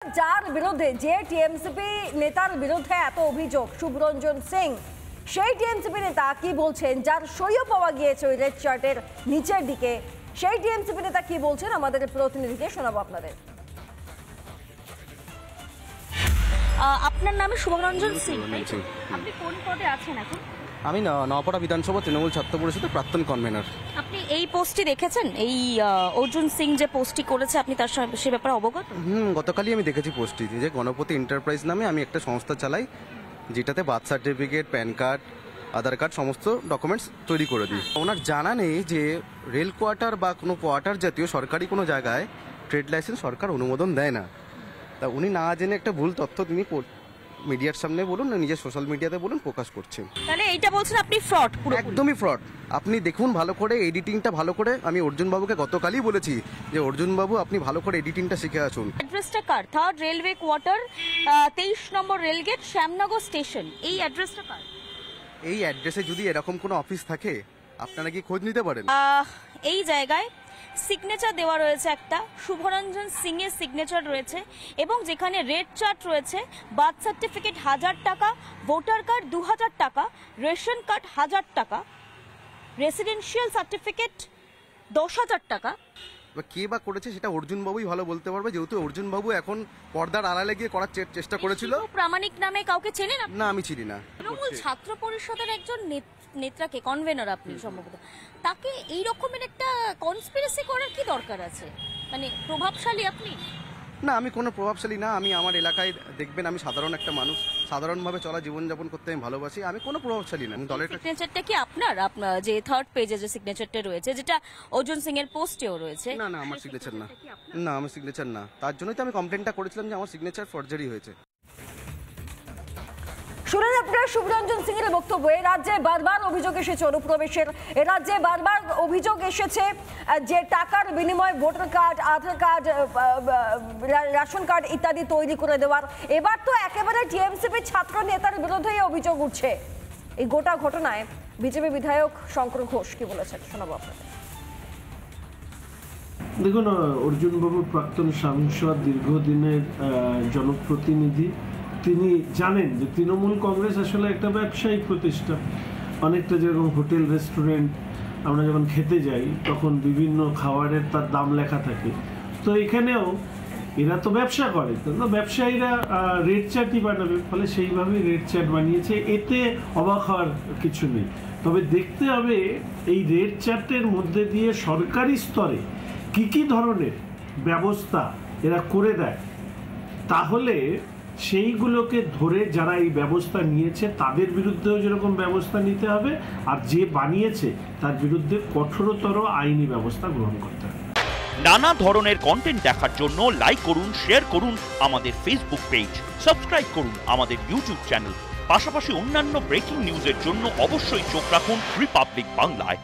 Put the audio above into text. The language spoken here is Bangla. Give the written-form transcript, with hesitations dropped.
যার বিরুদ্ধে যে টিএমসিপি নেতার বিরুদ্ধে এত অভিযোগ শুভরঞ্জন সিং, সেই টিএমসিপি নেতা কি বলছেন, যার সইও পাওয়া গিয়েছে ওই রেড চার্টের নিচের দিকে, সেই টিএমসিপি নেতা কি বলছেন আমাদের প্রতিনিধিকে শোনাবো আপনাদের। আপনার নাম শুভরঞ্জন সিং, আপনি কোন পদে আছেন এখন? আমি নওয়াপাড়া বিধানসভা তৃণমূল ছাত্র পরিষদের প্রাক্তন কনভেনার। আপনি এই পোস্টটি দেখেছেন, এই অর্জুন সিং যে পোস্টটি করেছে, আপনি তার সে ব্যাপারে অবগত? গতকালই আমি দেখেছি পোস্টটি, যে গণপতি এন্টারপ্রাইজ নামে আমি একটা সংস্থা চালাই, যেটাতে বার্থ সার্টিফিকেট, প্যান কার্ড, আধার কার্ড সমস্ত ডকুমেন্টস তৈরি করে দিই। ওনার জানা নেই যে রেল কোয়ার্টার বা কোনো কোয়ার্টার জাতীয় সরকারি কোনো জায়গায় ট্রেড লাইসেন্স সরকার অনুমোদন দেয় না। তা উনি না জেনে একটা ভুল তথ্য তিনি মিডিয়ার সামনে বলুন, নিজের সোশ্যাল মিডিয়াতে বলুন, প্রকাশ করছেন। তাহলে এইটা বলছেন আপনি ফ্রড? একদমই ফ্রড। আপনি দেখুন ভালো করে এডিটিংটা ভালো করে। আমি অর্জুন বাবুকে গতকালই বলেছি যে অর্জুন বাবু আপনি ভালো করে এডিটিংটা শিখে আসুন। অ্যাড্রেসটা কার? থার্ড রেলওয়ে কোয়ার্টার, 23 নম্বর রেলগেট, শ্যামনগর স্টেশন। এই অ্যাড্রেসটা কার? এই অ্যাড্রেসে যদি এরকম কোনো অফিস থাকে আপনারা কি খোঁজ নিতে পারেন? এই জায়গায় সিগনেচার দেওয়া রয়েছে, একটা শুভরঞ্জন সিং এর সিগনেচার রয়েছে, এবং যেখানে রেড চার্ট রয়েছে, বার্থ সার্টিফিকেট 1000 টাকা, ভোটার কার্ড 2000 টাকা, রেশন কার্ড 1000 টাকা, রেসিডেন্সিয়াল সার্টিফিকেট 10,000 টাকা। কে বা করেছে সেটা অর্জুন বাবুই ভালো বলতে পারবে, যেহেতু অর্জুন বাবু এখন পর্দার আড়ালে গিয়ে করার চেষ্টা করেছিল। প্রামাণিক নামে কাউকে চেনেন? না, আমি চিনি না। তৃণমূল ছাত্র পরিষদের একজন নেতাকে, কনভেনার আপনি সম্ভবত, তাকে এই রকমের একটা কনস্পিরেসি করার কি দরকার আছে? মানে প্রভাবশালী আপনি? না, আমি কোনো প্রভাবশালী না। আমি আমার এলাকায় দেখবেন আমি সাধারণ একটা মানুষ, সাধারণভাবে চলা জীবনযাপন করতে আমি ভালোবাসি। আমি কোনো প্রভাবশালী না। দলের সিগনেচারটা কি আপনার যে থার্ড পেজে যে সিগনেচারটা রয়েছে, যেটা অর্জুন সিং এর পোস্টেও রয়েছে? না, আমার সিগনেচার না। না, আমার সিগনেচার না। তার জন্যই তো আমি কমপ্লেনটা করেছিলাম যে আমার সিগনেচার ফরজারি হয়েছে। শুনেন আপনারা শুভরঞ্জন সিং এর বক্তব্য। এ রাজ্যে বারবার অভিযোগ এসেছে অনুপ্রবেশের, এ রাজ্যে বারবার অভিযোগ এসেছে যে টাকার বিনিময়ে ভোটার কার্ড, আধার কার্ড, রেশন কার্ড ইত্যাদি তৈরি করে দেওয়ার। এবার তো একেবারে টিএমসিপি ছাত্র নেতার বিরুদ্ধেই অভিযোগ উঠছে। এই গোটা ঘটনায় বিজেপি বিধায়ক শঙ্কর ঘোষ কি বলেছেন শোনাবো আপনাদের। দেখুন, অর্জুন বাবু প্রাক্তন সাংসদ, দীর্ঘদিনের জনপ্রতিনিধি। তিনি জানেন যে তৃণমূল কংগ্রেস আসলে একটা ব্যবসায়িক প্রতিষ্ঠান। অনেকটা যেরকম হোটেল, রেস্টুরেন্ট, আমরা যখন খেতে যাই তখন বিভিন্ন খাবারের তার দাম লেখা থাকে, তো এখানেও এরা তো ব্যবসা করে, তো ব্যবসায়ীরা রেড চার্টই বানাবে, ফলে সেইভাবেই রেড চার্ট বানিয়েছে। এতে অবাক হওয়ার কিছু নেই। তবে দেখতে হবে এই রেড চার্টের মধ্যে দিয়ে সরকারি স্তরে কি ধরনের ব্যবস্থা এরা করে দেয়, তাহলে সেইগুলোকে ধরে যারা এই ব্যবস্থা নিয়েছে তাদের বিরুদ্ধেও যেরকম ব্যবস্থা নিতে হবে, আর যে বানিয়েছে তার বিরুদ্ধে কঠোরতর আইনি ব্যবস্থা গ্রহণ করতে হবে। নানা ধরনের কন্টেন্ট দেখার জন্য লাইক করুন, শেয়ার করুন আমাদের ফেসবুক পেজ, সাবস্ক্রাইব করুন আমাদের ইউটিউব চ্যানেল। পাশাপাশি অন্যান্য ব্রেকিং নিউজের জন্য অবশ্যই চোখ রাখুন রিপাবলিক বাংলায়।